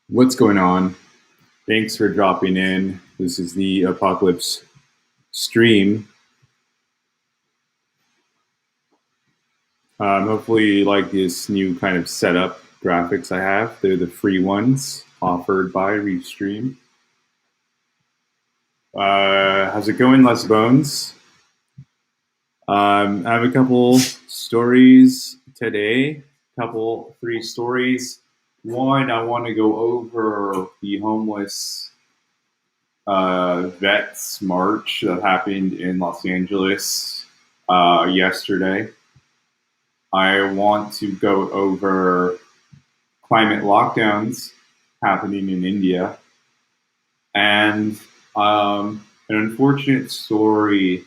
What's going on? Thanks for dropping in. This is the Apocalypse stream. Hopefully, you like this new kind of setup graphics I have. They're the free ones offered by Restream. How's it going, Les Bones? I have a couple stories today. Three stories. One, I want to go over the homeless Vets March that happened in Los Angeles yesterday. I want to go over climate lockdowns happening in India and an unfortunate story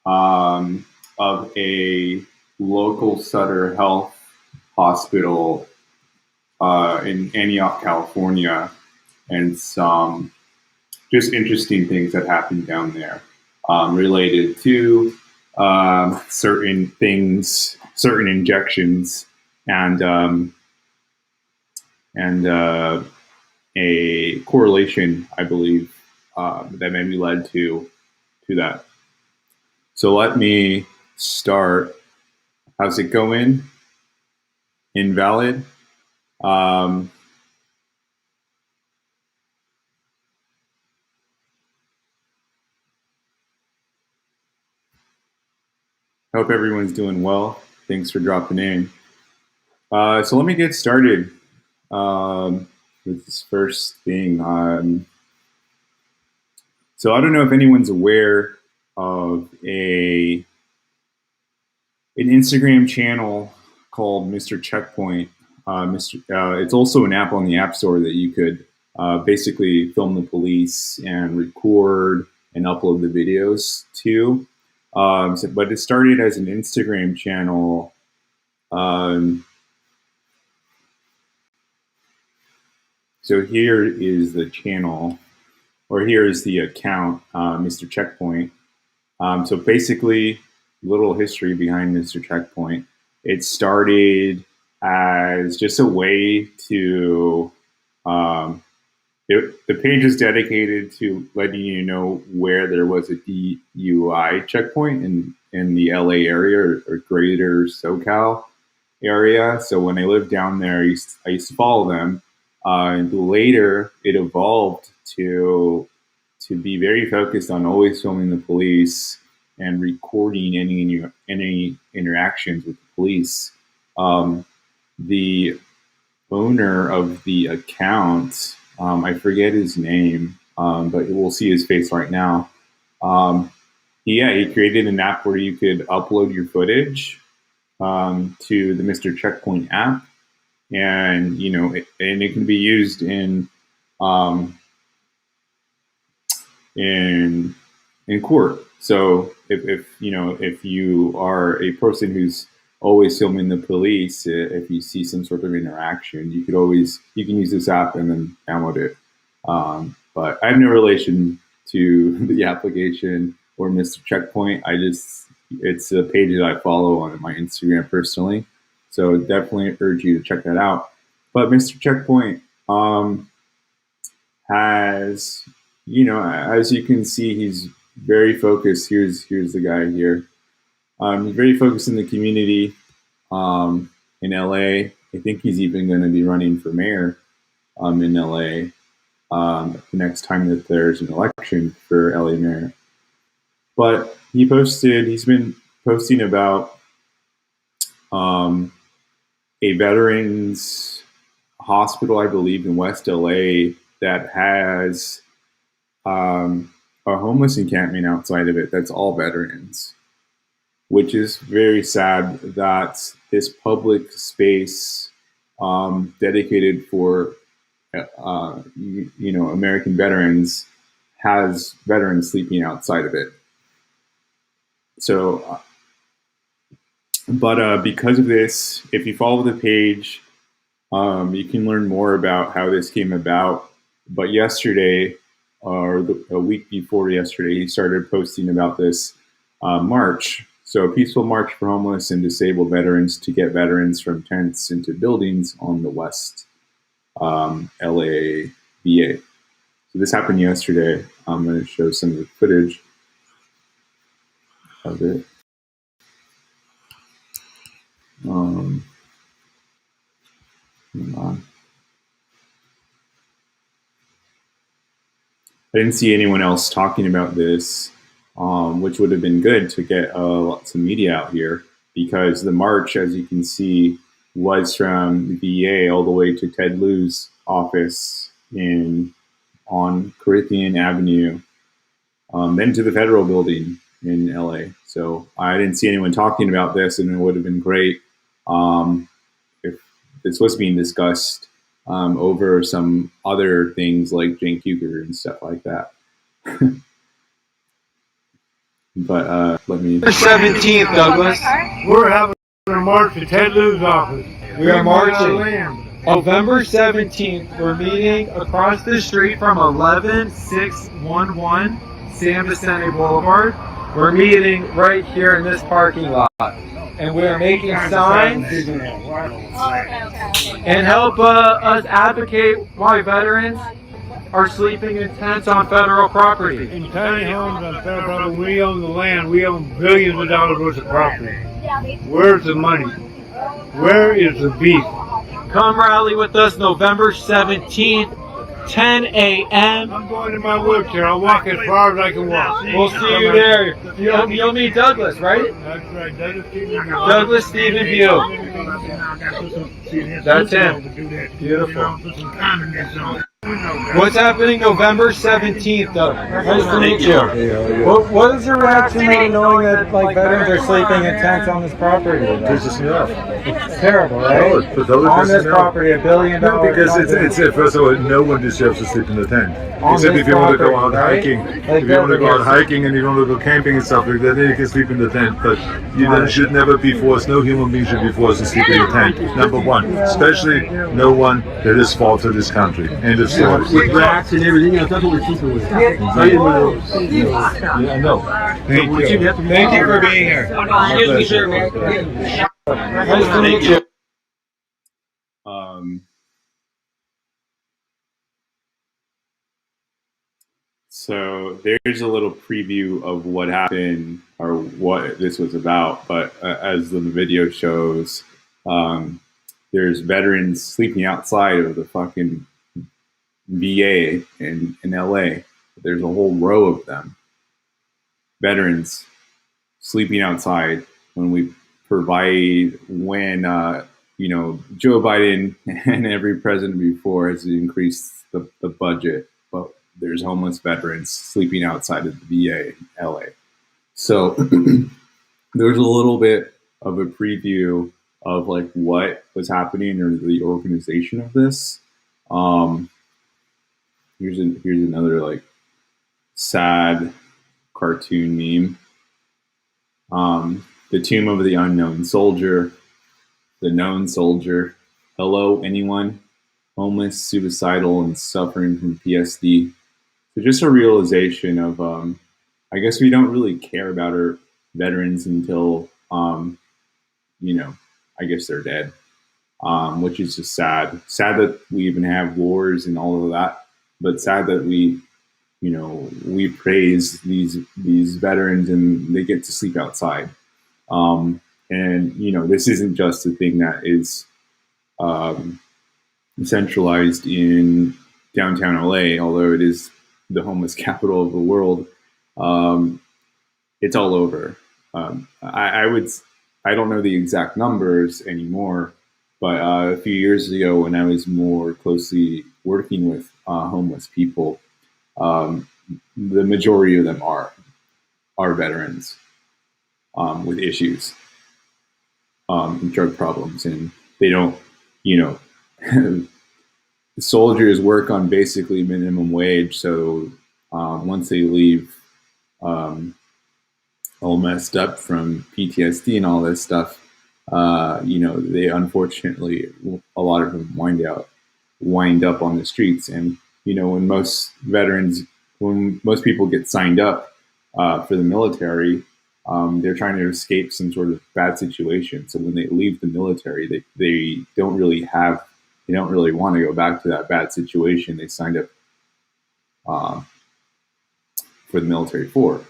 of a local Sutter Health hospital in Antioch, California, and some just interesting things that happened down there related to certain things, certain injections, and a correlation, I believe, that maybe led to that. So let me start. How's it going? Invalid. Hope everyone's doing well. Thanks for dropping in. So let me get started with this first thing. So I don't know if anyone's aware of an Instagram channel called Mr. Checkpoint. It's also an app on the App Store that you could basically film the police and record and upload the videos to. But it started as an Instagram channel. So here is the channel, or here is the account, Mr. Checkpoint. So basically, little history behind Mr. Checkpoint. It started as just a way to, the page is dedicated to letting you know where there was a DUI checkpoint in the LA area or greater SoCal area. So when I lived down there, I used to follow them. And later, it evolved to be very focused on always filming the police and recording any interactions with the police. The owner of the account, I forget his name, but we'll see his face right now. He created an app where you could upload your footage to the Mr. Checkpoint app, and it can be used in court. So if you are a person who's always filming the police, if you see some sort of interaction, you can use this app and then download it. But I have no relation to the application or Mr. Checkpoint. It's a page that I follow on my Instagram personally. So definitely urge you to check that out. But Mr. Checkpoint has, as you can see, he's very focused. Here's the guy here. He's very focused in the community in LA. I think he's even going to be running for mayor in LA the next time that there's an election for LA mayor. But he's been posting about a veterans hospital, I believe, in West LA that has a homeless encampment outside of it that's all veterans, which is very sad that this public space dedicated for American veterans has veterans sleeping outside of it. So, but because of this, if you follow the page, you can learn more about how this came about. But yesterday, or a week before yesterday, he started posting about this march. So a peaceful march for homeless and disabled veterans to get veterans from tents into buildings on the West LA VA. So this happened yesterday. I'm going to show some of the footage of it. Hang on. I didn't see anyone else talking about this, which would have been good to get lots of media out here, because the march, as you can see, was from the VA all the way to Ted Lieu's office on Corinthian Avenue, then to the Federal Building in LA. So I didn't see anyone talking about this, and it would have been great if this was being discussed over some other things like Cenk Uygur and stuff like that. But let me... The 17th, Douglas. We're having a march to Ted Lieu's office. We are marching. November 17th, we're meeting across the street from 11611 San Vicente Boulevard. We're meeting right here in this parking lot. And we are making signs and help us advocate why veterans are sleeping in tents on federal property. In tiny homes on federal property, we own the land. We own billions of dollars worth of property. Where's the money? Where is the beef? Come rally with us November 17th, 10 a.m. I'm going in my wheelchair. I'll walk as far as I can walk. We'll see you there. You'll meet Douglas, right? That's right. Douglas Stephen View. That's him. Beautiful. What's happening November 17th, though? Nice to meet you. What is your reaction to knowing that veterans are sleeping in tents on this property? Pisses me off. It's terrible, right? On this property, $1 billion. Because it's first of all, no one deserves to sleep in a tent. Except if you want to go out hiking. If you want to go out hiking and you want to go camping and stuff like that, then you can sleep in the tent. But you then should never be forced. No human being should be forced to sleep in a tent. Number one, especially no one that is fault to this country. End of story. With rats and everything else, that's what we're keeping with. Yeah, no. Thank you. Thank you for being here. Excuse me, sir. Nice to meet you. So there's a little preview of what happened or what this was about. But as the video shows, there's veterans sleeping outside of the fucking VA in LA. There's a whole row of them. Veterans sleeping outside when Joe Biden and every president before has increased the budget, but there's homeless veterans sleeping outside of the VA in LA. So there's a little bit of a preview of like what was happening or the organization of this. Here's another like sad cartoon meme. The tomb of the unknown soldier, the known soldier. Hello, anyone? Homeless, suicidal, and suffering from PSD. So just a realization of, I guess we don't really care about our veterans until, I guess they're dead, which is just sad. Sad that we even have wars and all of that, but sad that we praise these veterans and they get to sleep outside. This isn't just a thing that is centralized in downtown LA, although it is the homeless capital of the world. It's all over. I don't know the exact numbers anymore, but a few years ago when I was more closely working with homeless people, the majority of them are veterans with issues and drug problems, and they don't, soldiers work on basically minimum wage. So once they leave all messed up from PTSD and all this stuff, they unfortunately, a lot of them wind up on the streets. And, when most people get signed up for the military, they're trying to escape some sort of bad situation. So when they leave the military, they don't really want to go back to that bad situation they signed up for the military for.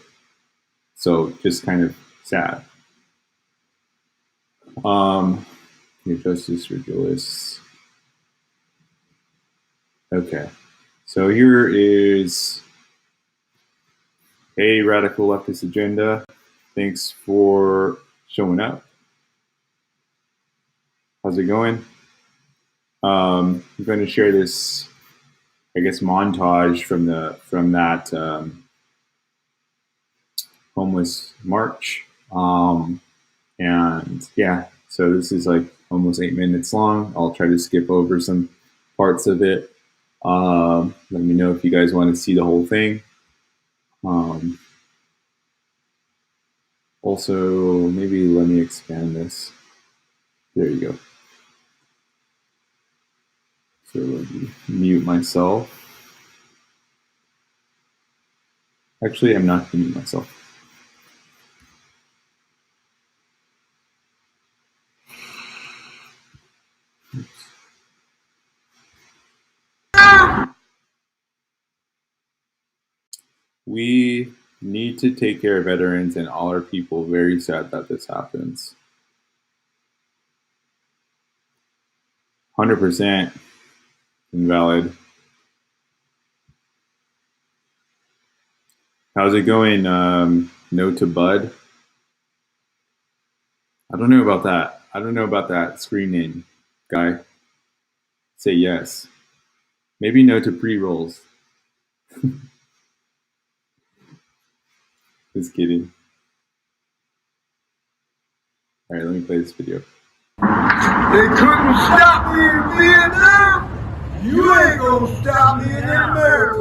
So just kind of sad. Your Justice Ridiculous. Okay. So here is a Radical Leftist Agenda. Thanks for showing up. How's it going? I'm going to share this, I guess, montage from that homeless march. And yeah, so this is like almost 8 minutes long. I'll try to skip over some parts of it. Let me know if you guys want to see the whole thing. Also, maybe let me expand this. There you go. So let me mute myself. Actually, I'm not going to mute myself. We need to take care of veterans and all our people. Very sad that this happens. 100% invalid. How's it going? No to Bud? I don't know about that. I don't know about that screen name, guy. Say yes. Maybe no to pre-rolls. Just kidding. All right, let me play this video. They couldn't stop me in Vietnam. You ain't gonna stop me in America.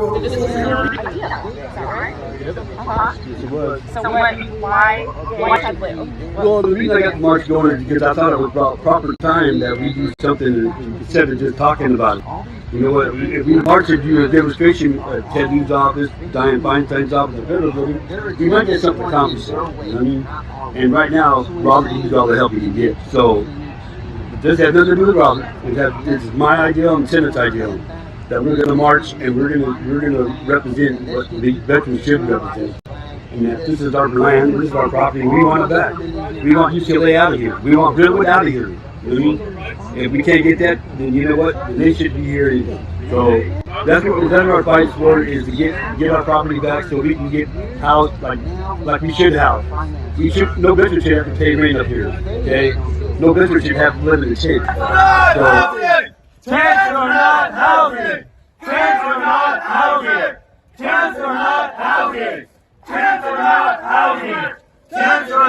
So why Ted Lieu? Well, the reason I got the march going is because I thought it was about proper time that we do something instead of just talking about it. You know what? If we march and do a demonstration at Ted Lieu's office, Dianne Feinstein's office, the federal building, we might get something accomplished. You know what I mean? And right now, Robert needs all the help he can get. So this has nothing to do with Robert. This is my ideal and Senate's ideal. That we're going to march and we're going to represent what the veterans should represent. And that this is our land, this is our property, and we want it back. We want UCLA out of here. We want Brentwood out of here. You know what I mean? If we can't get that, then you know what? Then they shouldn't be here either. So that's what our fight for, is to get our property back so we can get housed like we should house. No veteran should have to pay rent up here. Okay? No veteran should have to live in the shade. Tents are not housing! Tents are not housing! Tents are not housing! Tents are not housing! Tents are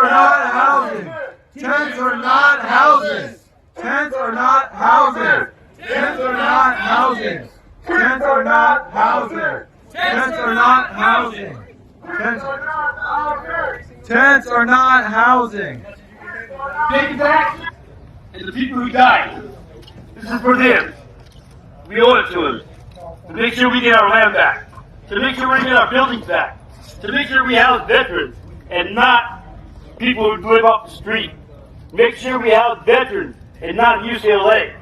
not housing! Tents are not housing! Tents are not housing! Tents are not housing! Tents are not housing! Tents are not housing! Tents are not housing! Tents are not housing! Take it back, and the people who died, this is for them. We owe it to them. To make sure we get our land back. To make sure we get our buildings back. To make sure we house veterans and not people who live off the street. Make sure we house veterans and not UCLA.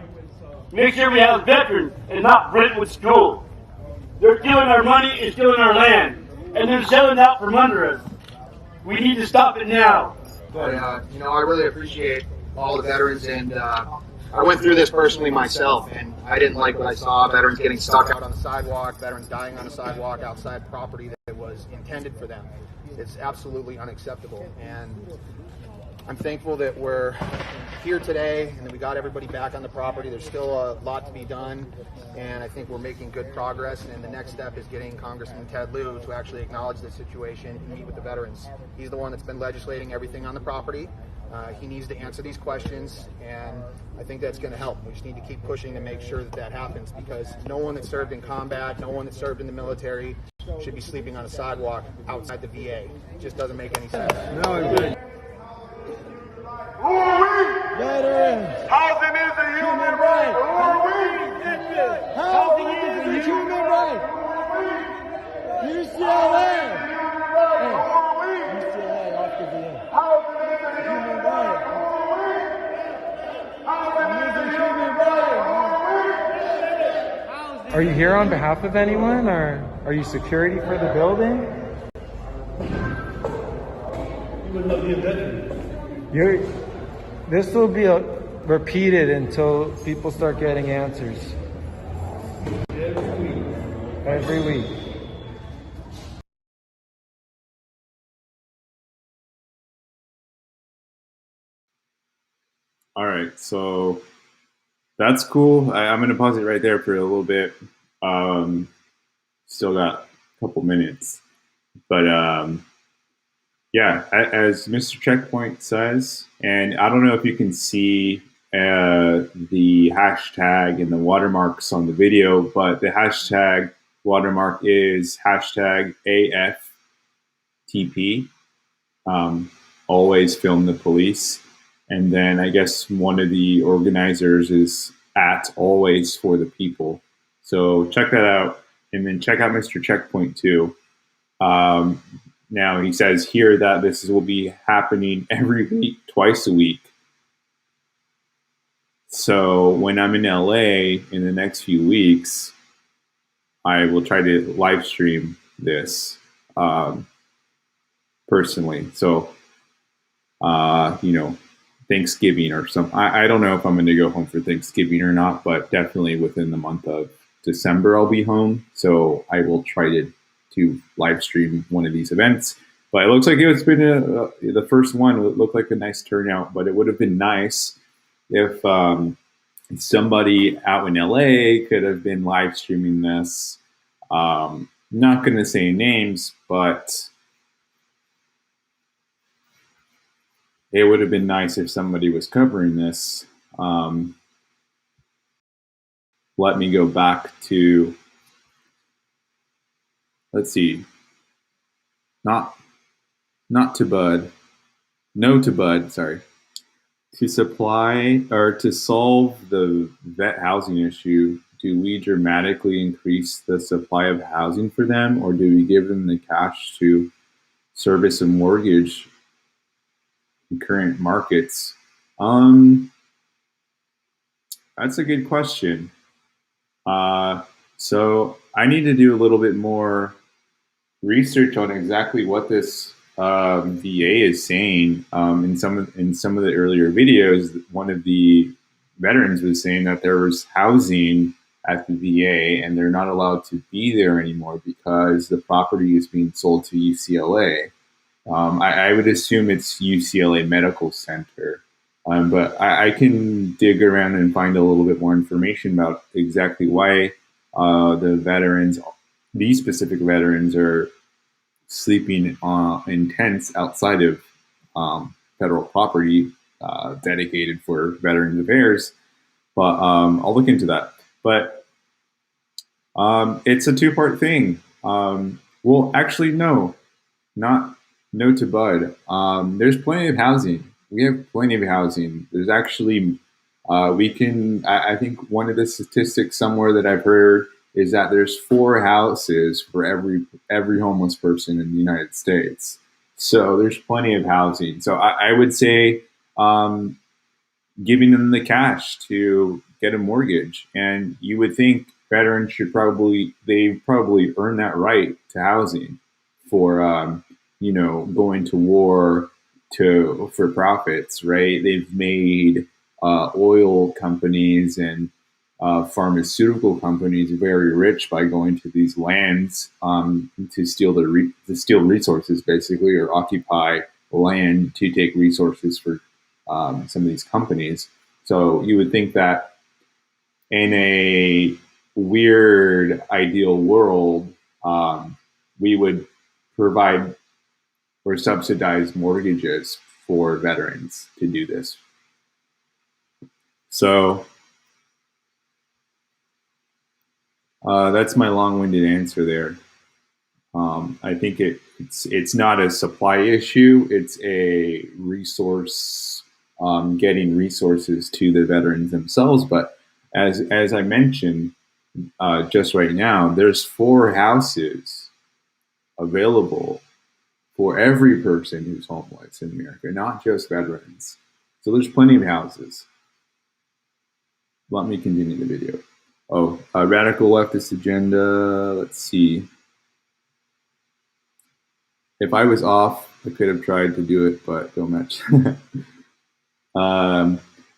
Make sure we house veterans and not Brentwood School. They're stealing our money and stealing our land. And they're selling it out from under us. We need to stop it now. But, you know, I really appreciate all the veterans, and I went through this personally myself, and I didn't like what I saw. Veterans getting stuck out on the sidewalk, veterans dying on the sidewalk outside property that was intended for them. It's absolutely unacceptable, and I'm thankful that we're here today and that we got everybody back on the property. There's still a lot to be done, and I think we're making good progress, and the next step is getting Congressman Ted Lieu to actually acknowledge the situation and meet with the veterans. He's the one that's been legislating everything on the property. He needs to answer these questions, and I think that's going to help. We just need to keep pushing to make sure that that happens, because no one that served in combat, no one that served in the military should be sleeping on a sidewalk outside the VA. It just doesn't make any sense. Who are we? Veterans. Housing is a human right. Who are we? Housing is a human right. UCLA. Are you here on behalf of anyone, or are you security for the building? This will be repeated until people start getting answers. Every week. All right, so that's cool. I'm going to pause it right there for a little bit. Still got a couple minutes. But yeah, as Mr. Checkpoint says, and I don't know if you can see the hashtag and the watermarks on the video, but the hashtag watermark is hashtag AFTP. Always film the police. And then I guess one of the organizers is at always for the people. So check that out. And then check out Mr. Checkpoint too. Now he says here that this will be happening every week, twice a week. So when I'm in LA in the next few weeks, I will try to live stream this personally. So, you know, Thanksgiving or something. I don't know if I'm going to go home for Thanksgiving or not, but definitely within the month of December I'll be home. So I will try to live stream one of these events. But it looks like it's been the first one. It looked like a nice turnout, but it would have been nice if somebody out in LA could have been live streaming this. Not going to say names, but it would have been nice if somebody was covering this. Let me go back to, let's see, not to Bud, no to Bud, sorry. To supply or to solve the vet housing issue, do we dramatically increase the supply of housing for them, or do we give them the cash to service a mortgage in current markets? That's a good question. So I need to do a little bit more research on exactly what this VA is saying. In some of the earlier videos, one of the veterans was saying that there was housing at the VA and they're not allowed to be there anymore because the property is being sold to UCLA. I would assume it's UCLA Medical Center, but I can dig around and find a little bit more information about exactly why the veterans, these specific veterans, are sleeping in tents outside of federal property dedicated for Veterans Affairs. But I'll look into that. But it's a two-part thing. Well, actually, no to Bud. There's plenty of housing. We have plenty of housing. There's actually, I think one of the statistics somewhere that I've heard is that there's 4 houses for every homeless person in the United States. So there's plenty of housing. So I would say giving them the cash to get a mortgage. And you would think veterans should probably earn that right to housing for, going to war for profits, right? They've made oil companies and pharmaceutical companies very rich by going to these lands to steal resources, basically, or occupy land to take resources for some of these companies. So you would think that in a weird ideal world, we would provide or subsidize mortgages for veterans to do this. So that's my long-winded answer there. I think it's not a supply issue; it's a resource, getting resources to the veterans themselves. But as I mentioned, just right now, there's 4 houses available for every person who's homeless in America, not just veterans. So there's plenty of houses. Let me continue the video. Radical leftist agenda. Let's see. If I was off, I could have tried to do it, but don't match.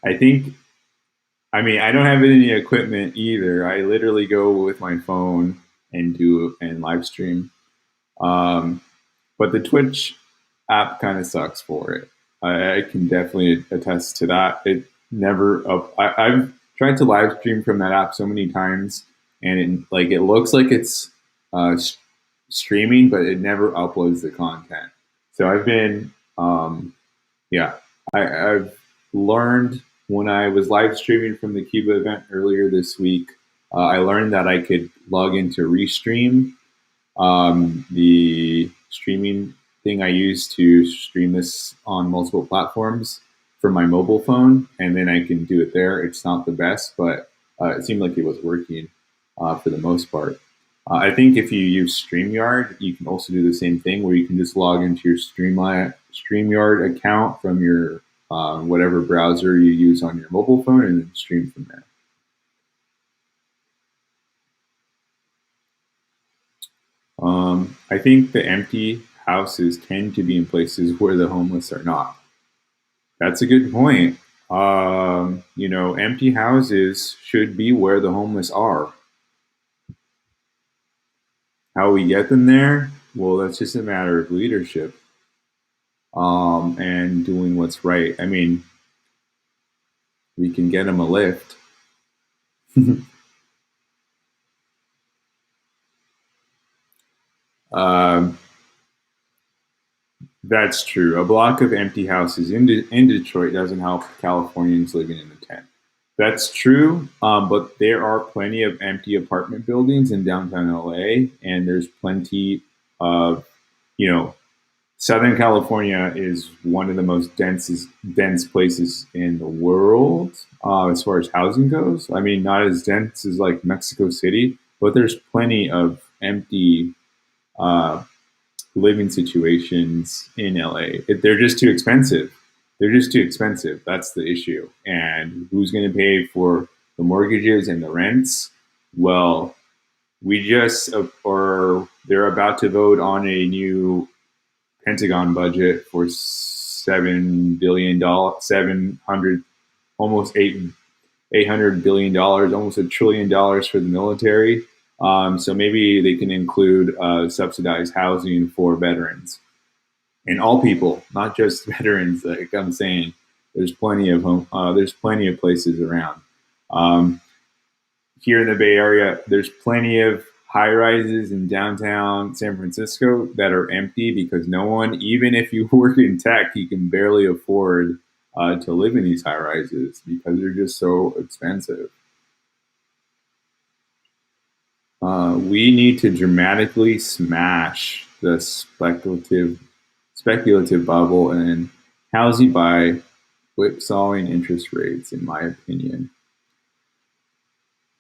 I think, I mean, I don't have any equipment either. I literally go with my phone and live stream. But the Twitch app kind of sucks for it. I can definitely attest to that. It never I've tried to live stream from that app so many times, and it looks like it's streaming, but it never uploads the content. So I've been, I've learned when I was live streaming from the Cuba event earlier this week, I learned that I could log into Restream, the streaming thing I use to stream this on multiple platforms from my mobile phone, and then I can do it there. It's not the best, but it seemed like it was working for the most part. I think if you use StreamYard, you can also do the same thing where you can just log into your StreamYard account from your whatever browser you use on your mobile phone and then stream from there. I think the empty houses tend to be in places where the homeless are not. That's a good point. Empty houses should be where the homeless are. How we get them there? Well, that's just a matter of leadership and doing what's right. I mean, we can get them a lift. That's true. A block of empty houses in Detroit doesn't help Californians living in a tent. That's true, but there are plenty of empty apartment buildings in downtown LA, and there's plenty of, Southern California is one of the most dense places in the world as far as housing goes. I mean, not as dense as like Mexico City, but there's plenty of empty living situations in LA. They're just too expensive. That's the issue. And who's going to pay for the mortgages and the rents? Well, they're about to vote on a new Pentagon budget for $7 billion, almost $800 billion, almost $1 trillion for the military. So maybe they can include subsidized housing for veterans and all people, not just veterans. Like I'm saying, there's plenty of places around. Here in the Bay Area, there's plenty of high rises in downtown San Francisco that are empty because no one, even if you work in tech, you can barely afford to live in these high rises because they're just so expensive. We need to dramatically smash the speculative bubble and housing by whipsawing interest rates, in my opinion.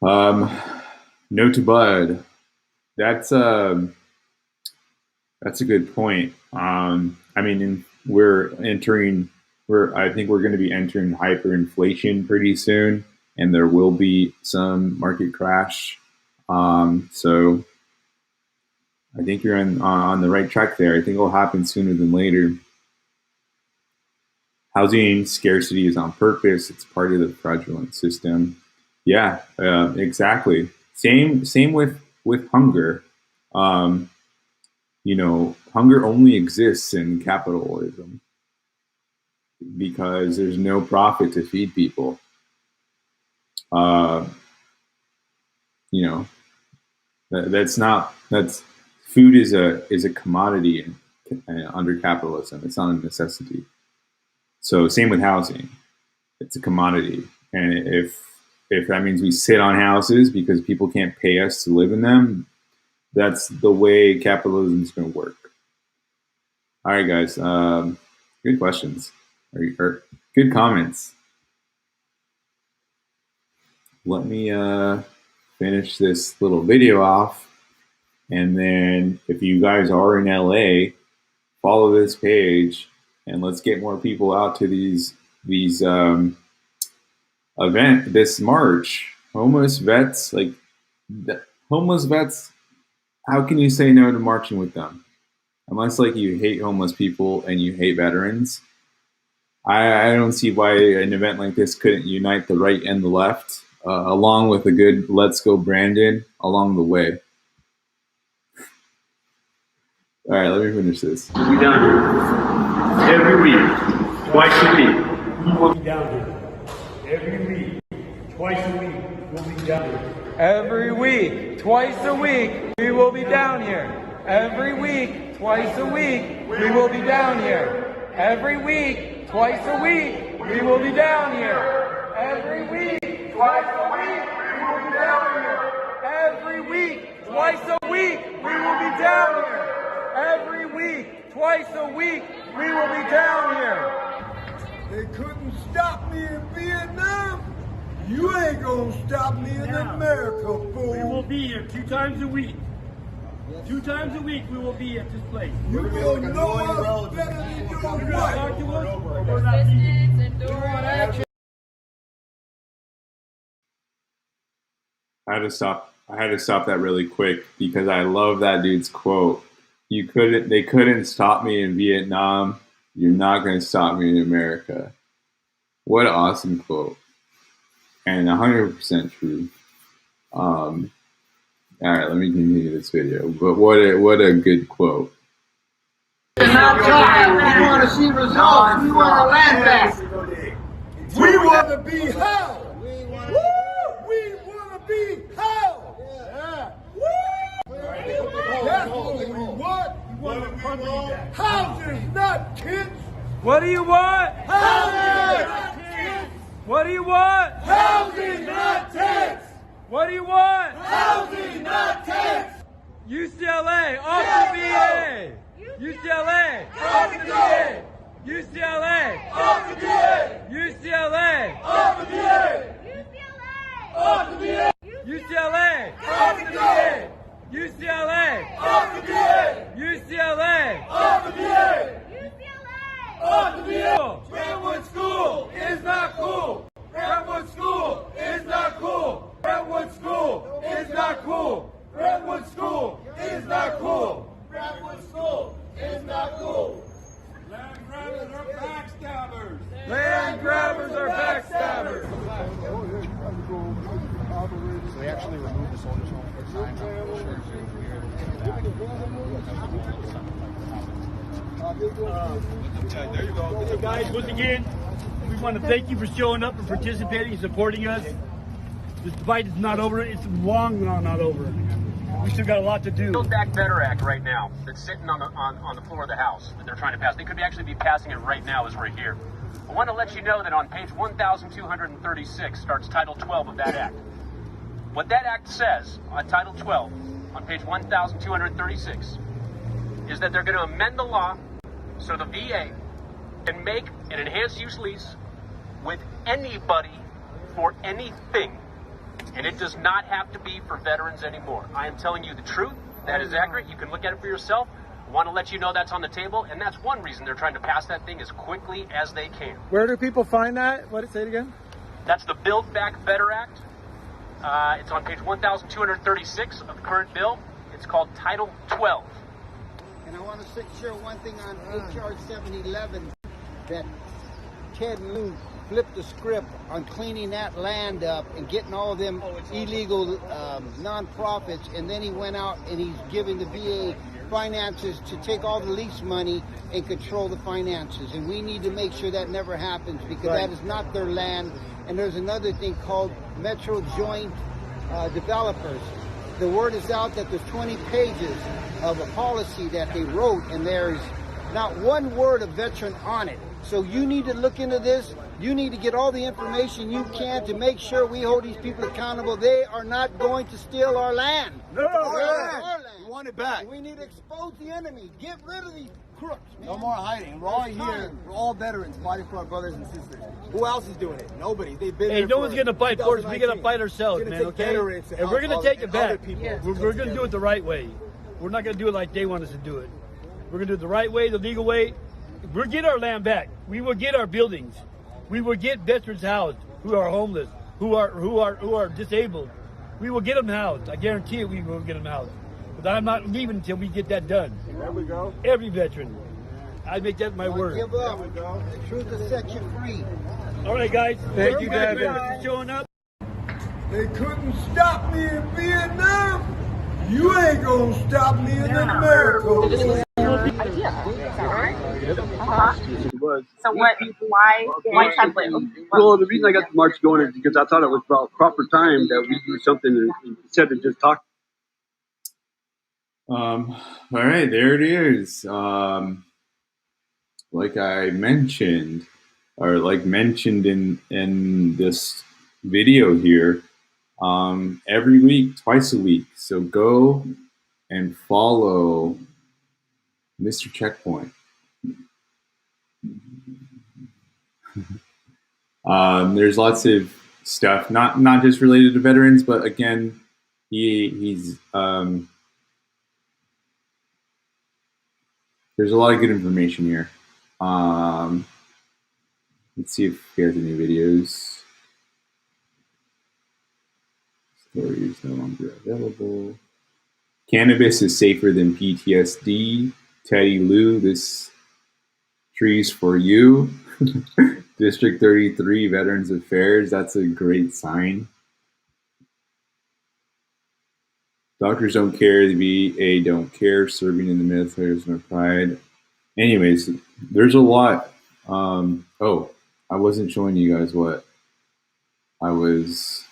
No to Bud. That's a good point. I think we're going to be entering hyperinflation pretty soon, and there will be some market crash. So I think you're on the right track there. I think it'll happen sooner than later. Housing scarcity is on purpose. It's part of the fraudulent system. Yeah, exactly. Same with hunger. Hunger only exists in capitalism because there's no profit to feed people. Food is a commodity under capitalism. It's not a necessity. So same with housing. It's a commodity. And if that means we sit on houses because people can't pay us to live in them, that's the way capitalism is going to work. All right, guys. Good questions. Or good comments. Let me finish this little video off. And then if you guys are in LA, follow this page and let's get more people out to these event this March. homeless vets, like homeless vets, how can you say no to marching with them? Unless like you hate homeless people and you hate veterans, I don't see why an event like this couldn't unite the right and the left, along with a good "Let's Go Brandon" along the way. All right, let me finish this. We'll be down here every week, twice a week. We will be down here every week, twice a week. We'll be down here. Every week, twice a week, we will be down here. Every week, twice a week, we will be down here. Every week, twice a week, we will be down here. Every week, twice a week, we will be down here. Every week, twice a week, we will be down here. Every week, twice a week, we will be down here. They couldn't stop me in Vietnam. You ain't gonna stop me in America, fool. We will be here 2 times a week. 2 times a week we will be at this place. You will know us better than your Talk wife. to us, or we're not leaving. I had to stop that really quick because I love that dude's quote. They couldn't stop me in Vietnam. You're not going to stop me in America. What an awesome quote. And 100% true. All right, let me continue this video. But what a good quote. It's not time. We want to see results. We want our land back. We want to be held. We want to be held. Yeah. That's what we want. Houses, not kids. What do you want? Houses. What do you want? Housing, not tents. What do you want? Housing, not tents. UCLA, off the VA! UCLA, off the VA! UCLA, Off the VA. UCLA, Off the VA. Off the VA. UCLA, Off the VA. UCLA, Off the VA. UCLA, Off the VA. Off the VA. Brentwood School is not cool. Brentwood School is not cool. Brentwood School is not cool. Brentwood School is not cool. Brentwood School is not cool. Land grabbers are backstabbers. Land grabbers are backstabbers. So they actually removed the soldiers' home for signs on the shirts There you go. So guys, once again, we want to thank you for showing up and participating and supporting us. This fight is not over. It's long not over. We still got a lot to do. Build Back Better Act right now that's sitting on the floor of the House that they're trying to pass. They could actually be passing it right now as we're here. I want to let you know that on page 1236 starts Title 12 of that act. What that act says on Title 12 on page 1236 is that they're going to amend the law so the VA can make an enhanced use lease with anybody for anything. And it does not have to be for veterans anymore. I am telling you the truth. That is accurate. You can look at it for yourself. I want to let you know that's on the table, and that's one reason they're trying to pass that thing as quickly as they can. Where do people find that? What did it say again? That's the Build Back Better Act. It's on page 1236 of the current bill. It's called Title 12. And I want to share one thing on HR 711, that Ted Moon flipped the script on cleaning that land up and getting all them illegal nonprofits, and then he went out and he's giving the VA finances to take all the lease money and control the finances. And we need to make sure that never happens, because that is not their land. And there's another thing called Metro Joint Developers. The word is out that there's 20 pages of a policy that they wrote, and there's not one word of veteran on it. So you need to look into this. You need to get all the information you can to make sure we hold these people accountable. They are not going to steal our land. No, our land. We want it back. We need to expose the enemy. Get rid of these crooks, man. No more hiding. We're all here. We're all veterans fighting for our brothers and sisters. Who else is doing it? Nobody. They've been. Hey, no one's going to fight for us. We're going to fight ourselves, man, okay? And we're going to take it back. We're going to do it the right way. We're not going to do it like they want us to do it. We're going to do it the right way, the legal way. We'll get our land back. We will get our buildings. We will get veterans housed who are homeless, who are disabled. We will get them housed. I guarantee you, we will get them housed. But I'm not leaving until we get that done. There we go. Every veteran. I make that my word. Give up. The truth will set you free. All right, guys. Thank you, Veterans Devin. for showing up. They couldn't stop me in Vietnam. You ain't gonna stop me in America. So what? Why Ted Lieu? Well, the reason I got the march going is because I thought it was about proper time that we do something instead of just talk. All right, there it is. Like I mentioned, or like mentioned in this video here, every week, twice a week. So go and follow Mr. Checkpoint. There's lots of stuff, not just related to veterans, but again, he's there's a lot of good information here. Let's see if he has any videos. Story is no longer available. Cannabis is safer than PTSD. Teddy Lou, this tree's for you. District 33, Veterans Affairs, that's a great sign. Doctors don't care, the VA don't care, serving in the military is my pride. Anyways, there's a lot. Oh, I wasn't showing you guys what I was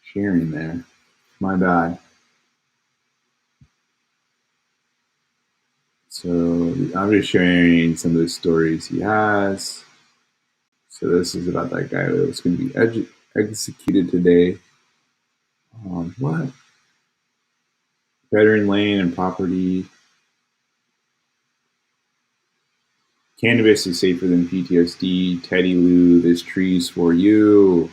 sharing there. My bad. So I'm just sharing some of the stories he has. So this is about that guy that was going to be executed today. What? Veteran lane and property. Cannabis is safer than PTSD. Teddy Lou, this tree's for you.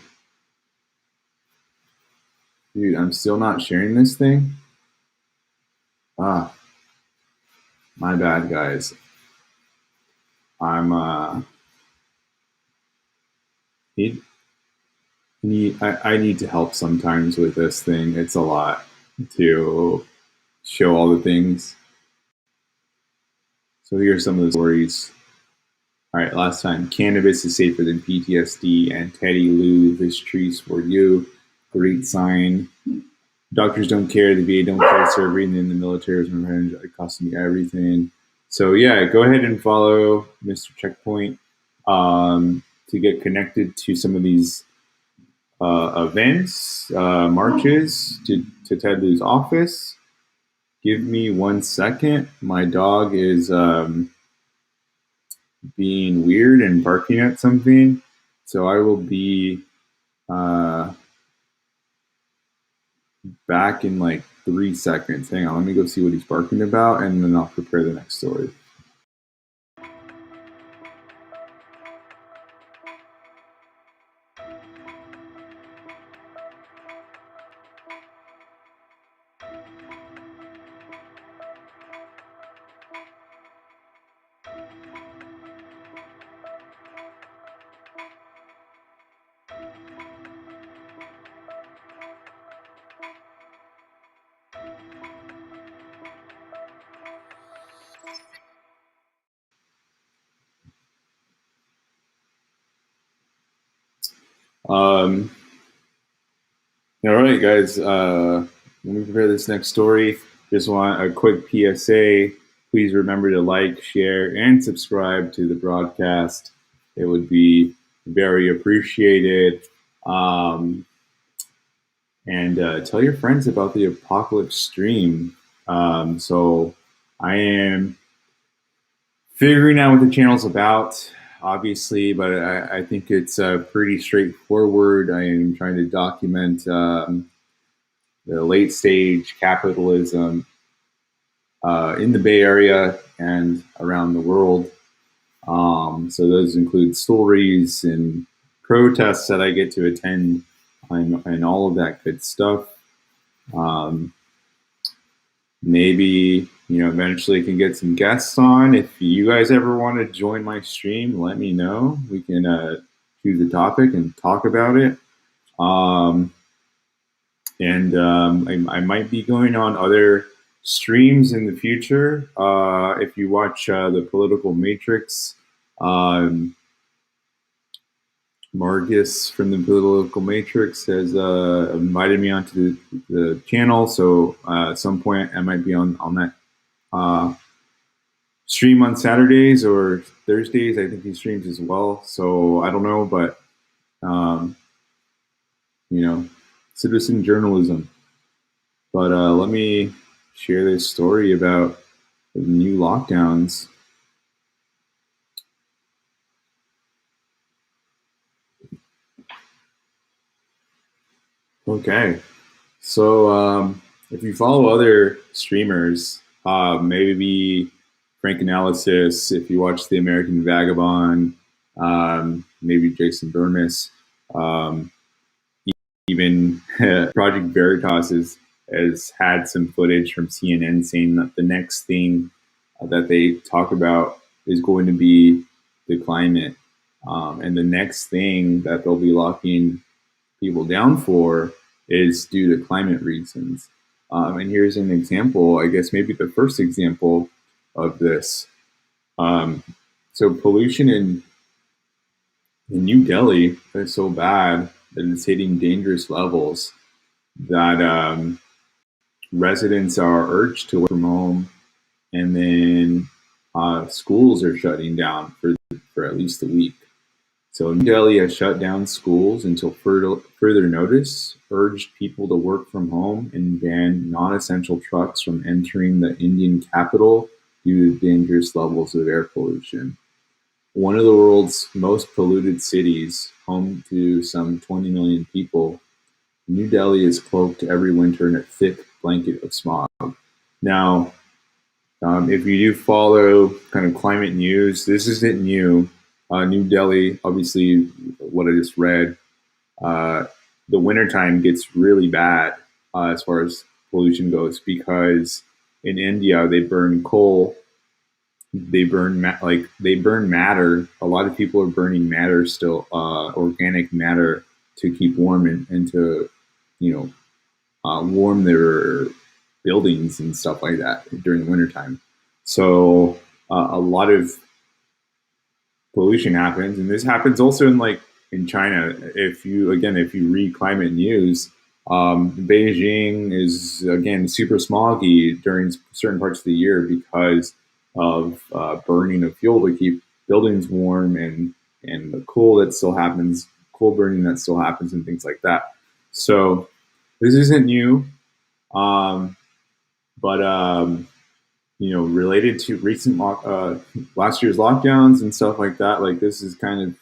Dude, I'm still not sharing this thing. My bad, guys. I need to help sometimes with this thing. It's a lot to show all the things. So here's some of the stories. All right, last time. Cannabis is safer than PTSD, and Teddy Lou, this tree's for you. Great sign. Doctors don't care, the VA don't care, serving in the military is revenge, it costs me everything. So yeah, go ahead and follow Mr. Checkpoint to get connected to some of these events, marches to Ted Lieu's office. Give me 1 second. My dog is being weird and barking at something. So I will be back in like 3 seconds. Hang on, let me go see what he's barking about, and then I'll prepare the next story. All right, guys, let me prepare this next story. Just want a quick PSA. Please remember to like, share, and subscribe to the broadcast. It would be very appreciated. And tell your friends about the Apocalypse stream. So I am figuring out what the channel's about, obviously, but I think it's pretty straightforward. I am trying to document the late stage capitalism in the Bay Area and around the world. So those include stories and protests that I get to attend and all of that good stuff. Maybe, eventually can get some guests on. If you guys ever want to join my stream, let me know. We can choose a topic and talk about it. I might be going on other streams in the future. If you watch the Political Matrix, Marcus from the Political Matrix has invited me onto the channel, so at some point I might be on that stream on Saturdays or Thursdays. I think he streams as well, so I don't know, but citizen journalism. But let me share this story about the new lockdowns. Okay, so if you follow other streamers, maybe Frank Analysis, if you watch The American Vagabond, maybe Jason Burmis, even Project Veritas has had some footage from CNN saying that the next thing that they talk about is going to be the climate. And the next thing that they'll be locking people down for is due to climate reasons. And here's an example, I guess maybe the first example of this. So pollution in New Delhi is so bad that it's hitting dangerous levels that residents are urged to work from home, and then schools are shutting down for at least a week. So New Delhi has shut down schools until further notice, urged people to work from home, and banned non-essential trucks from entering the Indian capital due to dangerous levels of air pollution. One of the world's most polluted cities, home to some 20 million people, New Delhi is cloaked every winter in a thick blanket of smog. Now, if you do follow kind of climate news, this isn't new. New Delhi, obviously, what I just read, the wintertime gets really bad as far as pollution goes, because in India they burn coal, they burn matter. A lot of people are burning matter still, organic matter, to keep warm and to warm their buildings and stuff like that during the wintertime. So a lot of pollution happens, and this happens also in China. If you read climate news, Beijing is again super smoggy during certain parts of the year because of burning of fuel to keep buildings warm, and the coal burning that still happens, and things like that. So this isn't new, but related to recent last year's lockdowns and stuff like that, like this is kind of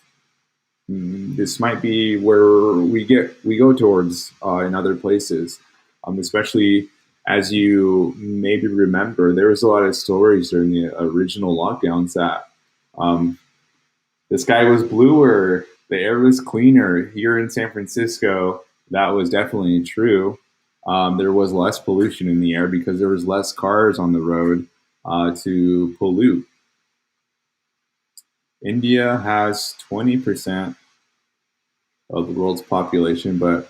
this might be where we go towards in other places, especially as you maybe remember, there was a lot of stories during the original lockdowns that the sky was bluer, the air was cleaner. Here in San Francisco, that was definitely true. There was less pollution in the air because there was less cars on the road to pollute. India has 20% of the world's population, but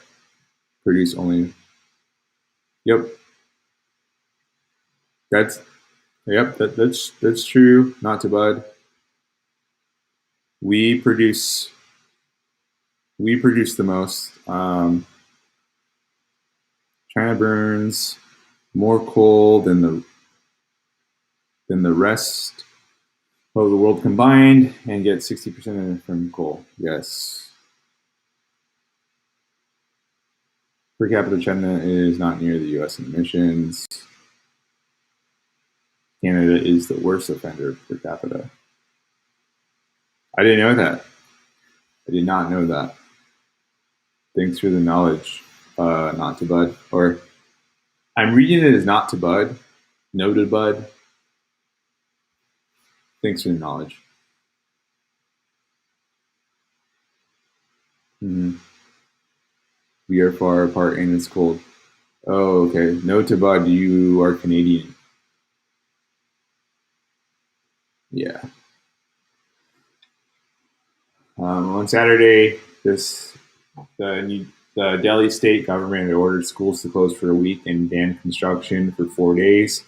produce only. That's true. Not to bud. We produce the most. China burns more coal than the rest of the world combined, and gets 60% from coal. Yes. Per capita, China is not near the U.S. in emissions. Canada is the worst offender per capita. I didn't know that. I did not know that. Thanks for the knowledge, not to bud. Or I'm reading it as not to bud, no to bud. Thanks for the knowledge. We are far apart and it's cold. Oh, okay. No to bud, you are Canadian. Yeah. On Saturday, the Delhi state government ordered schools to close for a week and banned construction for 4 days.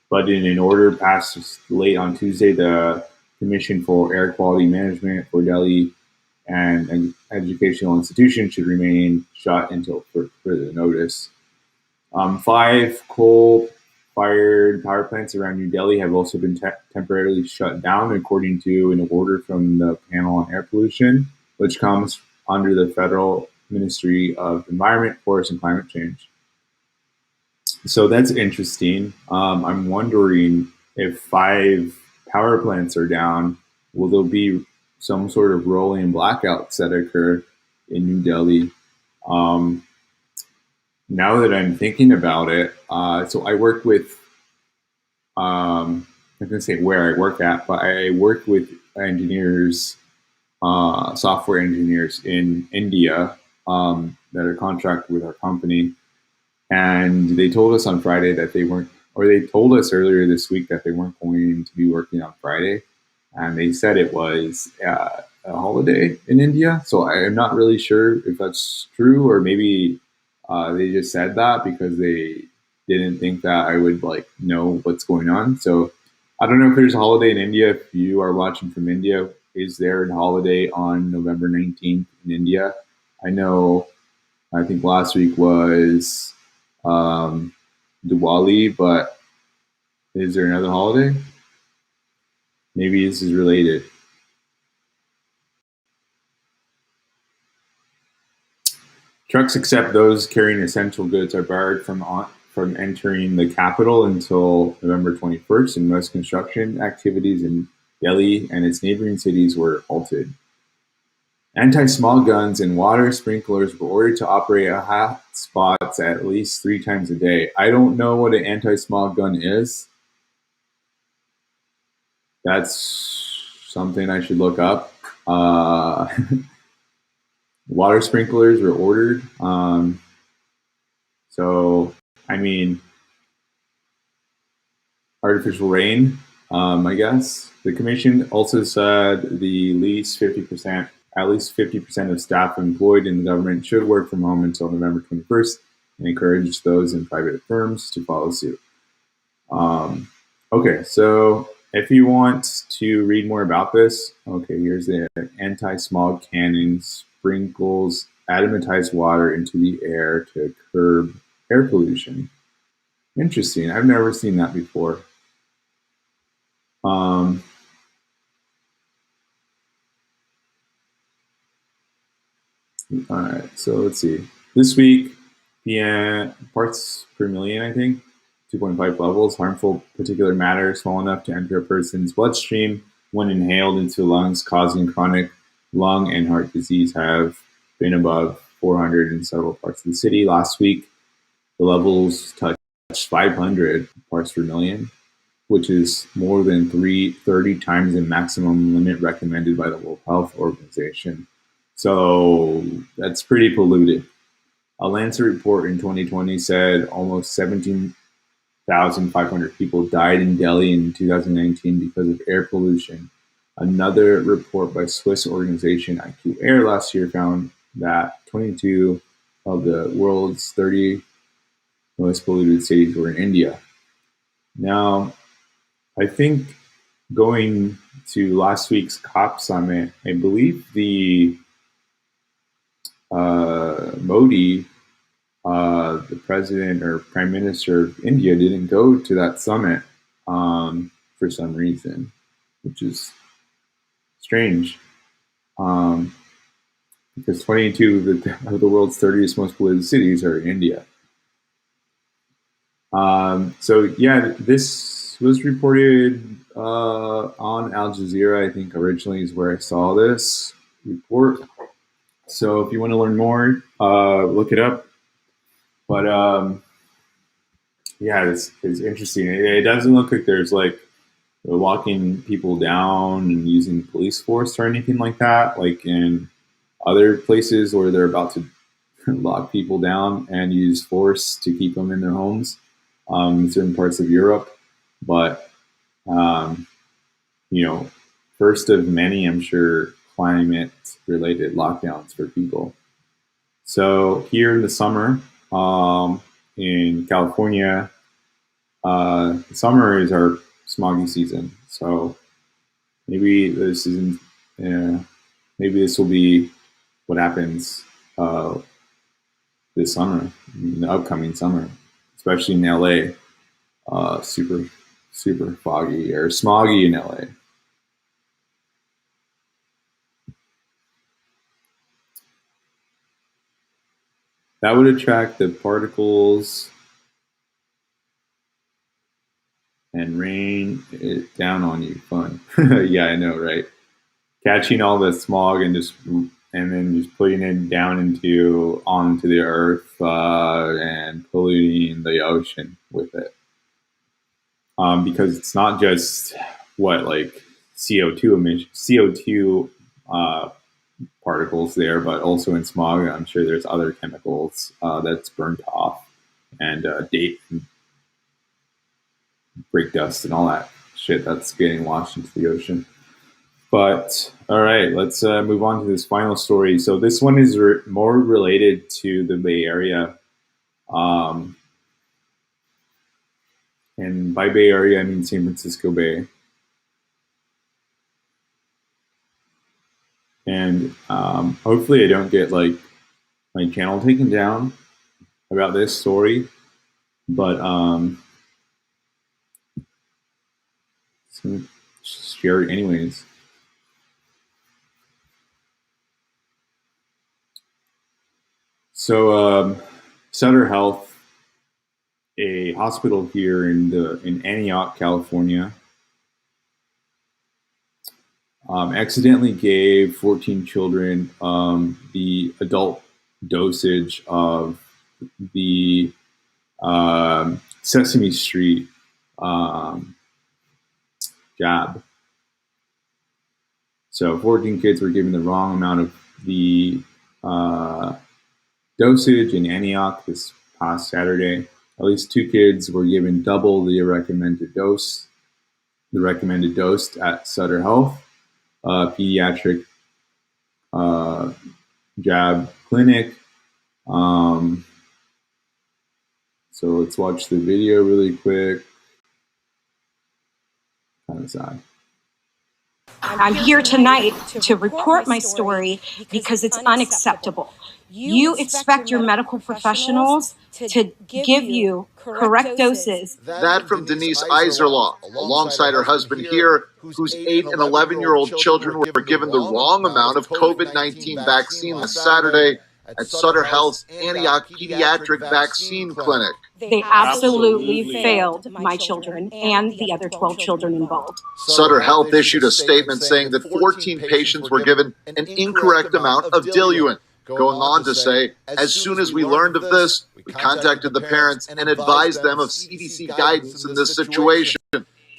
But in an order passed late on Tuesday, the Commission for Air Quality Management for Delhi and educational institutions should remain shut until further notice. 5 coal-fired power plants around New Delhi have also been temporarily shut down, according to an order from the Panel on Air Pollution, which comes under the Federal Ministry of Environment, Forest, and Climate Change. So that's interesting. I'm wondering if 5 power plants are down, will there be some sort of rolling blackouts that occur in New Delhi? Now that I'm thinking about it, so I work with, I'm going to say where I work at, but I work with engineers, software engineers in India that are contracted with our company. And they told us on Friday that they weren't, or they told us earlier this week that they weren't going to be working on Friday. And they said it was a holiday in India. So I am not really sure if that's true, or maybe they just said that because they didn't think that I would know what's going on. So I don't know if there's a holiday in India. If you are watching from India, is there a holiday on November 19th in India? I think last week was Diwali, but is there another holiday? Maybe this is related. Trucks except those carrying essential goods are barred from entering the capital until November 21st, and most construction activities in Delhi and its neighboring cities were halted. Anti-smog guns and water sprinklers were ordered to operate at hot spots at least 3 times a day. I don't know what an anti-smog gun is. That's something I should look up. Water sprinklers were ordered. So, I mean, artificial rain, I guess. The commission also said at least 50% of staff employed in the government should work from home until November 21st, and encouraged those in private firms to follow suit. Okay, so if you want to read more about this, okay, here's the anti-smog cannon sprinkles adamatized water into the air to curb air pollution. Interesting. I've never seen that before. All right, so let's see. This week, PM parts per million, I think, 2.5 levels. Harmful particulate matter small enough to enter a person's bloodstream when inhaled into lungs, causing chronic lung and heart disease, have been above 400 in several parts of the city. Last week, the levels touched 500 parts per million, which is more than 30 times the maximum limit recommended by the World Health Organization. So that's pretty polluted. A Lancet report in 2020 said almost 17,500 people died in Delhi in 2019 because of air pollution. Another report by Swiss organization IQ Air last year found that 22 of the world's 30 most polluted cities were in India. Now, I think going to last week's COP summit, I believe the Modi, the president or prime minister of India, didn't go to that summit for some reason, which is strange, because 22 of the world's 30 most polluted cities are in India. So yeah, this was reported on Al Jazeera, I think originally is where I saw this report. So if you want to learn more, look it up. But yeah, it's interesting. It doesn't look like there's they're locking people down and using police force or anything like that, like in other places where they're about to lock people down and use force to keep them in their homes in certain parts of Europe. But, first of many, I'm sure, climate-related lockdowns for people. So here in the summer, in California, summer is our smoggy season. So maybe this isn't. Maybe this will be what happens this summer, in the upcoming summer, especially in LA. Super foggy or smoggy in LA. That would attract the particles and rain it down on you. Fun. Yeah, I know, right? Catching all the smog and then just putting it down onto the earth and polluting the ocean with it. Because it's not just CO2 particles there, but also in smog, I'm sure there's other chemicals that's burnt off and brake dust and all that shit that's getting washed into the ocean. But all right, let's move on to this final story. So this one is more related to the Bay Area. And by Bay Area, I mean San Francisco Bay. And hopefully I don't get my channel taken down about this story. But share it anyways. So Sutter Health, a hospital here in Antioch, California, accidentally gave 14 children the adult dosage of the Sesame Street jab. So 14 kids were given the wrong amount of the dosage in Antioch this past Saturday. At least 2 kids were given double the recommended dose. The recommended dose at Sutter Health, pediatric jab clinic. So let's watch the video really quick. Kind of sad. I'm here tonight to report my story because it's unacceptable. You expect your medical professionals to give you correct doses. That from Denise Iserloff, alongside her husband here, whose 8 and 11-year-old children were given the wrong amount of COVID-19 vaccine last Saturday at Sutter Health's Antioch Pediatric Vaccine Clinic. They absolutely failed my children and the other 12 children involved. Sutter Health issued a statement saying that 14 patients were given an incorrect amount of diluent, going on to say, as soon as we learned of this, we contacted the parents and advised them of CDC guidance in this situation.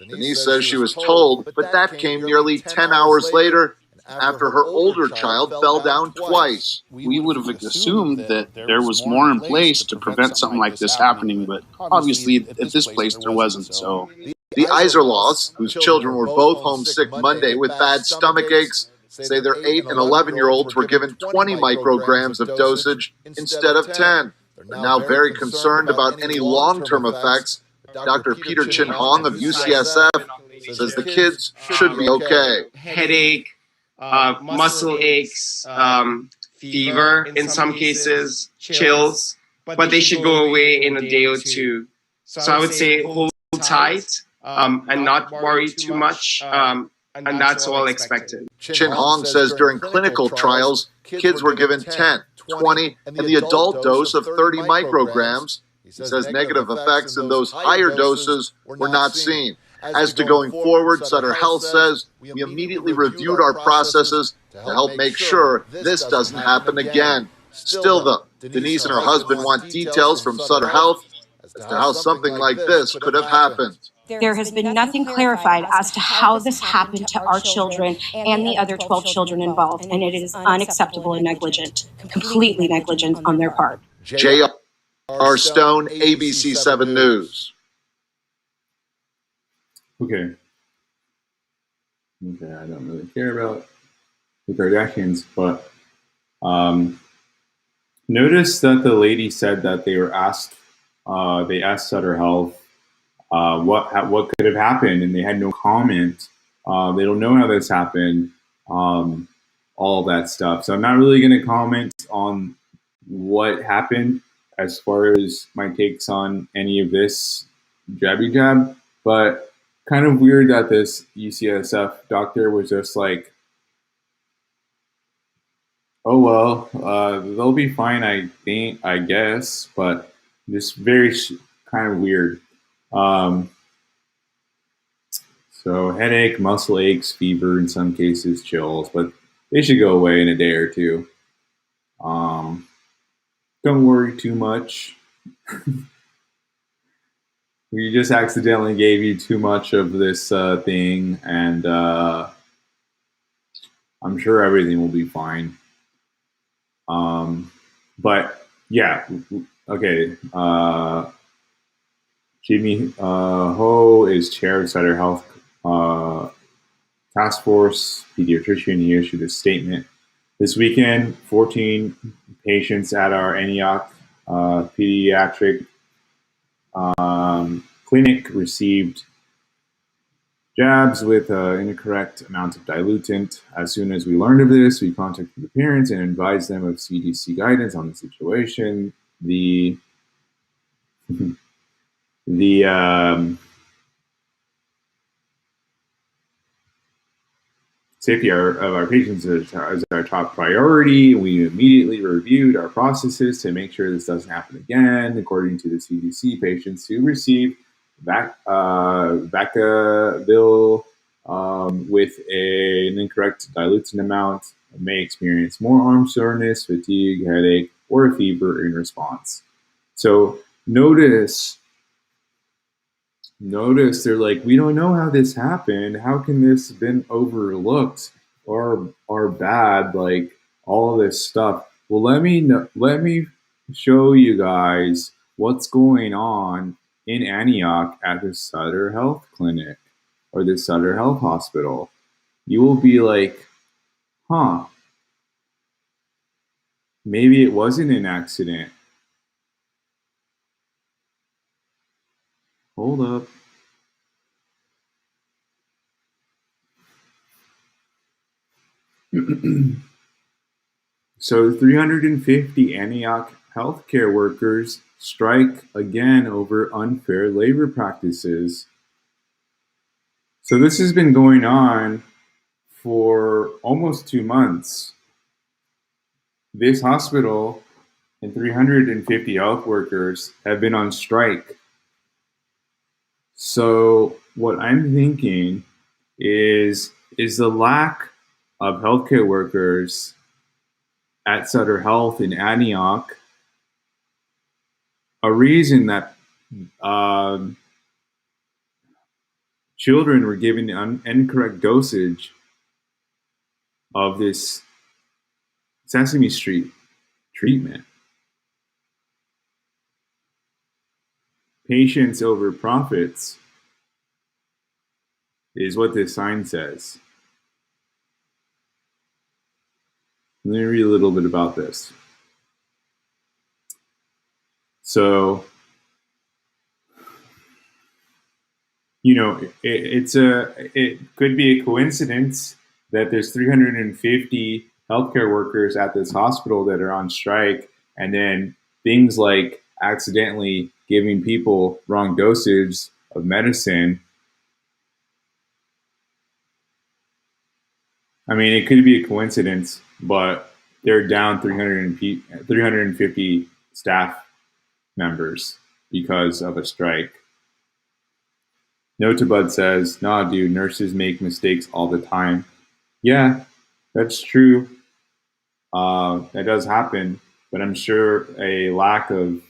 Denise says she was told, but that came nearly 10 hours later after her older child fell down twice. We would have assumed that there was more in place to prevent something like this happening, but obviously at this place there wasn't. So the Iserloffs, whose children were both homesick Monday with bad stomach aches, say their 8 and 11-year-olds were given 20 micrograms of dosage instead of 10. They're now very concerned about any long-term effects. Dr. Peter Chin Hong of UCSF says the kids should be okay. Headache, muscle aches, fever in some cases, chills, but they should go away in a day or two. So I would say hold tight and not worry too much, and that's all expected. Chin Hong says during clinical trials, kids were given 10, 20, and the adult dose of 30 micrograms. He says negative effects in those higher doses were not seen. As to going forward, Sutter Health says we immediately reviewed our processes to help make sure this doesn't happen again. Still, though, Denise and her husband want details from Sutter Health as to how something like this could have happened. There has been nothing clarified as to how this happened to our children and the other 12 children involved, and it is unacceptable and negligent, completely negligent on their part. J.R. Stone, ABC 7 News. Okay, I don't really care about the Kardashians, but notice that the lady said that they were asked, they asked Sutter Health what could have happened, and they had no comment. They don't know how this happened, all of that stuff. So I'm not really going to comment on what happened as far as my takes on any of this jabby jab, but kind of weird that this UCSF doctor was just like, oh, well, they'll be fine, I guess, but just very kind of weird. So headache, muscle aches, fever, in some cases, chills, but they should go away in a day or two. Don't worry too much. We just accidentally gave you too much of this thing, and I'm sure everything will be fine. But yeah, okay. Jimmy Ho is chair of Sutter Health Task Force pediatrician. He issued a statement this weekend. 14 patients at our Antioch pediatric clinic received jabs with incorrect amounts of diluent. As soon as we learned of this, we contacted the parents and advised them of CDC guidance on the situation. The safety of our patients is our top priority. We immediately reviewed our processes to make sure this doesn't happen again. According to the CDC, patients who receive Vacaville with an incorrect diluent amount may experience more arm soreness, fatigue, headache, or a fever in response. So notice they're like, we don't know how this happened. How can this have been overlooked or bad? Like all of this stuff. Well, let me show you guys what's going on in Antioch at the Sutter Health Clinic or the Sutter Health Hospital. You will be like, huh, maybe it wasn't an accident. Hold up. So 350 Antioch healthcare workers strike again over unfair labor practices. So this has been going on for almost 2 months. This hospital and 350 health workers have been on strike. So what I'm thinking is the lack of healthcare workers at Sutter Health in Antioch a reason that children were given the incorrect dosage of this Sesame Street treatment. Patience over profits is what this sign says. Let me read a little bit about this. So, you know, it could be a coincidence that there's 350 healthcare workers at this hospital that are on strike, and then things like accidentally giving people wrong dosage of medicine. I mean, it could be a coincidence, but they're down 350 staff members because of a strike. Notabud says, nah, dude, nurses make mistakes all the time. Yeah, that's true. That does happen, but I'm sure a lack of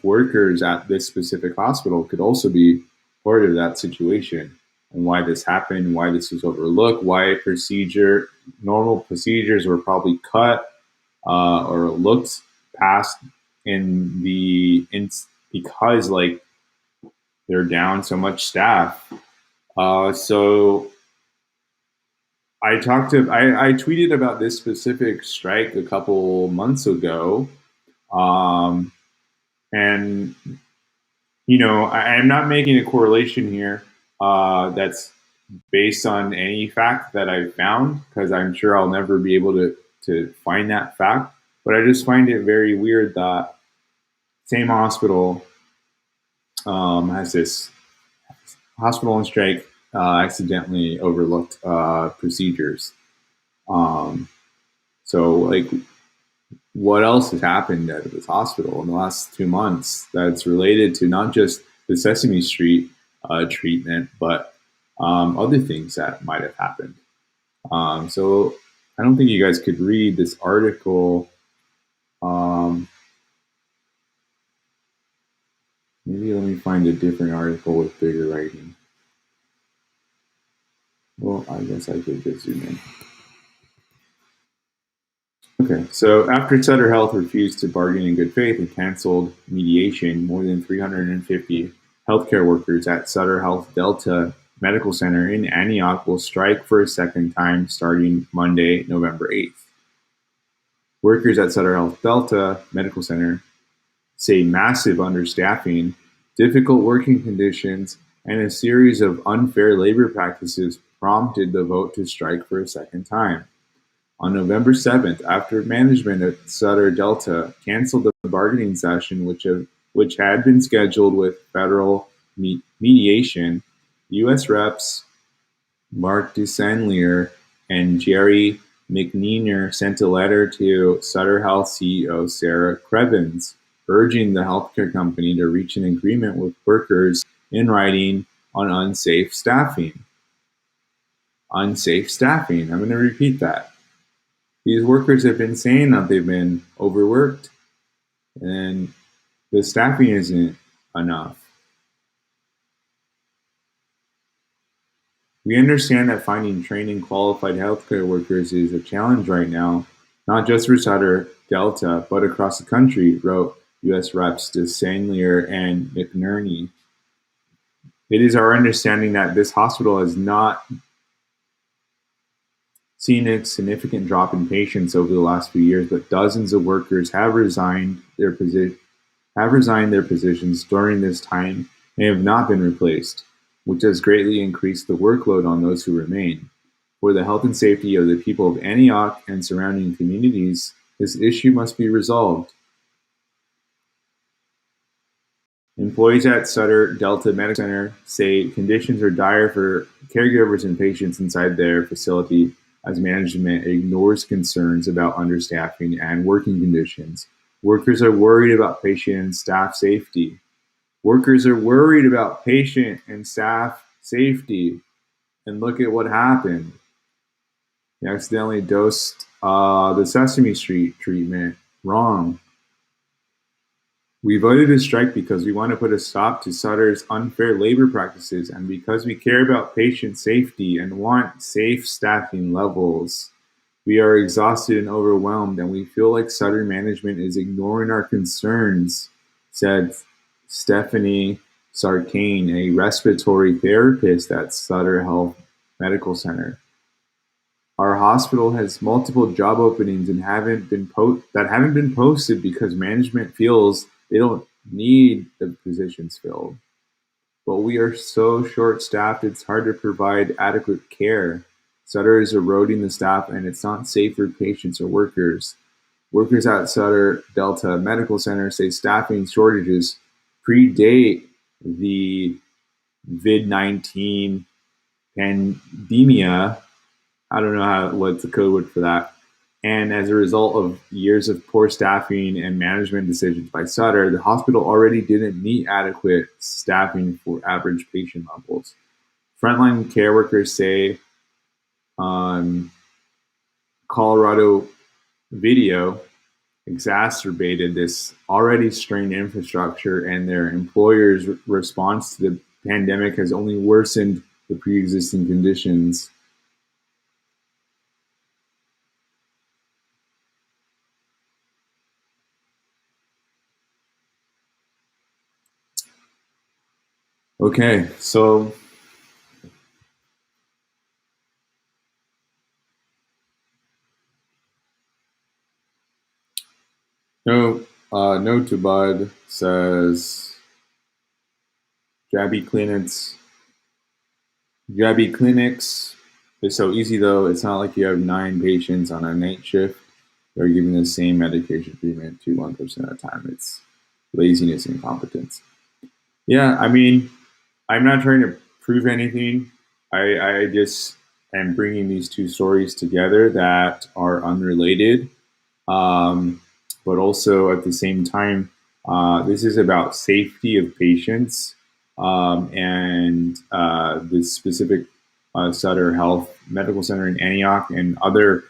workers at this specific hospital could also be part of that situation, and why this happened, why this was overlooked, why normal procedures were probably cut or looked past because like they're down so much staff. So I tweeted about this specific strike a couple months ago, and I'm not making a correlation here that's based on any fact that I found, because I'm sure I'll never be able to find that fact. But I just find it very weird that same hospital has this hospital on strike accidentally overlooked procedures. So, like, what else has happened at this hospital in the last 2 months that's related to not just the Sesame Street treatment, but other things that might have happened? So I don't think you guys could read this article. Maybe let me find a different article with bigger writing. Well, I guess I could just zoom in. Okay, so after Sutter Health refused to bargain in good faith and canceled mediation, more than 350 healthcare workers at Sutter Health Delta Medical Center in Antioch will strike for a second time starting Monday, November 8th. Workers at Sutter Health Delta Medical Center say massive understaffing, difficult working conditions, and a series of unfair labor practices prompted the vote to strike for a second time. On November 7th, after management at Sutter Delta canceled the bargaining session, which had been scheduled with federal mediation, U.S. Reps Mark DeSanlier and Jerry McNeiner sent a letter to Sutter Health CEO Sarah Crevens, urging the healthcare company to reach an agreement with workers in writing on unsafe staffing. Unsafe staffing. I'm going to repeat that. These workers have been saying that they've been overworked and the staffing isn't enough. We understand that finding trained and qualified healthcare workers is a challenge right now, not just for Sutter Delta, but across the country, wrote U.S. Reps DeSanlier and McNerney. It is our understanding that this hospital has not seen a significant drop in patients over the last few years, but dozens of workers have resigned their positions during this time and have not been replaced, which has greatly increased the workload on those who remain. For the health and safety of the people of Antioch and surrounding communities, this issue must be resolved. Employees at Sutter Delta Medical Center say conditions are dire for caregivers and patients inside their facility as management ignores concerns about understaffing and working conditions. Workers are worried about patient and staff safety. Workers are worried about patient and staff safety. And look at what happened. They accidentally dosed the Sesame Street treatment wrong. We voted to strike because we want to put a stop to Sutter's unfair labor practices and because we care about patient safety and want safe staffing levels. We are exhausted and overwhelmed, and we feel like Sutter management is ignoring our concerns, said Stephanie Sarkane, a respiratory therapist at Sutter Health Medical Center. Our hospital has multiple job openings and haven't been posted because management feels they don't need the positions filled. But we are so short-staffed, it's hard to provide adequate care. Sutter is eroding the staff, and it's not safe for patients or workers. Workers at Sutter Delta Medical Center say staffing shortages predate the COVID-19 pandemia. I don't know what's the code word for that. And as a result of years of poor staffing and management decisions by Sutter, the hospital already didn't meet adequate staffing for average patient levels. Frontline care workers say Colorado video exacerbated this already strained infrastructure, and their employers' response to the pandemic has only worsened the pre-existing conditions. Okay, so No to Bud says Jabby clinics is so easy though. It's not like you have 9 patients on a night shift. They're giving the same medication treatment to one person at a time. It's laziness and incompetence. Yeah, I mean, I'm not trying to prove anything. I just am bringing these two stories together that are unrelated. But also at the same time, this is about safety of patients and this specific Sutter Health Medical Center in Antioch and other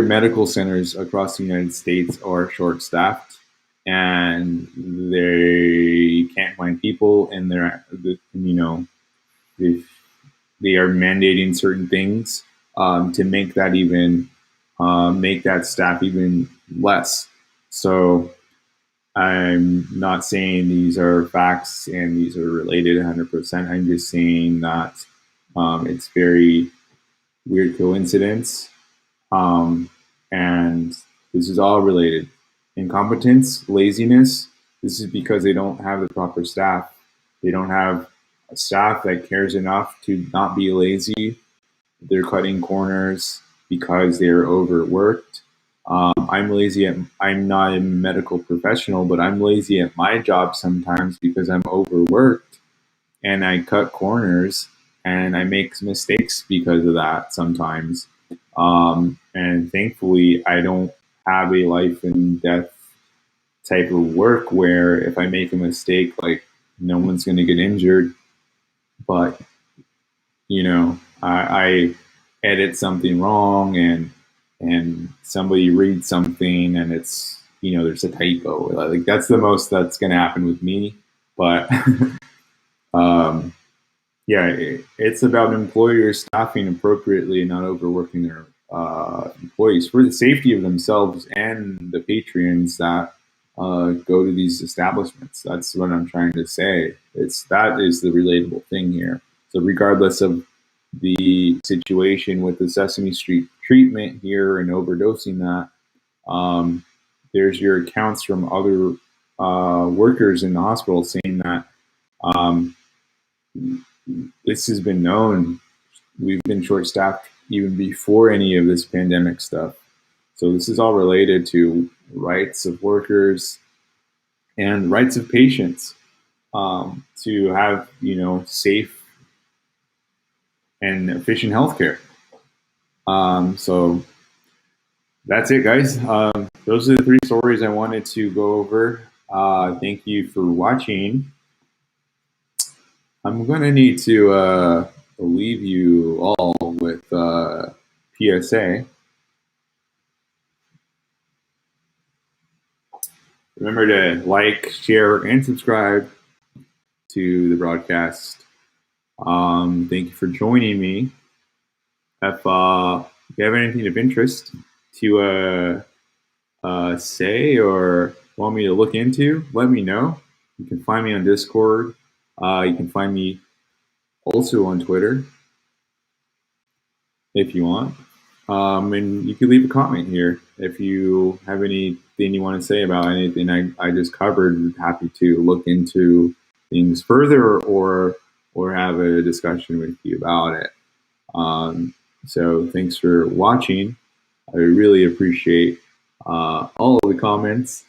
medical centers across the United States are short-staffed and they can't find people, and they are mandating certain things to make that even make that staff even less. So I'm not saying these are facts and these are related 100%. I'm just saying that it's very weird coincidence. And this is all related. Incompetence, laziness, this is because they don't have the proper staff. They don't have a staff that cares enough to not be lazy. They're cutting corners because they're overworked. I'm lazy I'm not a medical professional, but I'm lazy at my job sometimes because I'm overworked and I cut corners and I make mistakes because of that sometimes. And thankfully, I don't have a life and death type of work where if I make a mistake, like no one's going to get injured. But, I edit something wrong and somebody reads something and it's, there's a typo. Like that's the most that's going to happen with me. But it's about employers staffing appropriately and not overworking their employees for the safety of themselves and the patrons that go to these establishments. That's what I'm trying to say. That is the relatable thing here. So regardless of the situation with the Sesame Street treatment here and overdosing that, there's your accounts from other workers in the hospital saying that this has been known. We've been short-staffed even before any of this pandemic stuff. So this is all related to rights of workers and rights of patients to have, safe and efficient healthcare. So that's it, guys. Those are the 3 stories I wanted to go over. Thank you for watching. I'm going to need to leave you all with PSA. Remember to like, share, and subscribe to the broadcast. Thank you for joining me. If you have anything of interest to say or want me to look into, let me know. You can find me on Discord. You can find me also on Twitter if you want. And you can leave a comment here if you have anything you want to say about anything I just covered. I'm happy to look into things further or have a discussion with you about it. So thanks for watching. I really appreciate all of the comments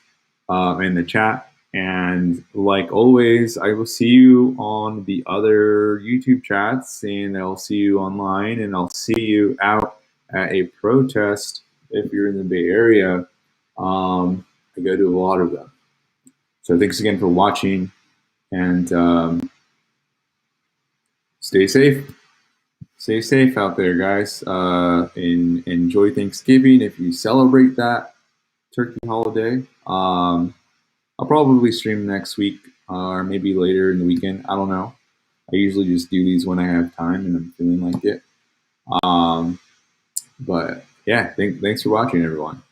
in the chat. And like always, I will see you on the other YouTube chats, and I'll see you online, and I'll see you out at a protest if you're in the Bay Area. I go to a lot of them. So thanks again for watching, and stay safe. Stay safe out there, guys. And enjoy Thanksgiving if you celebrate that turkey holiday. I'll probably stream next week or maybe later in the weekend. I don't know. I usually just do these when I have time and I'm feeling like it. But yeah, thanks for watching, everyone.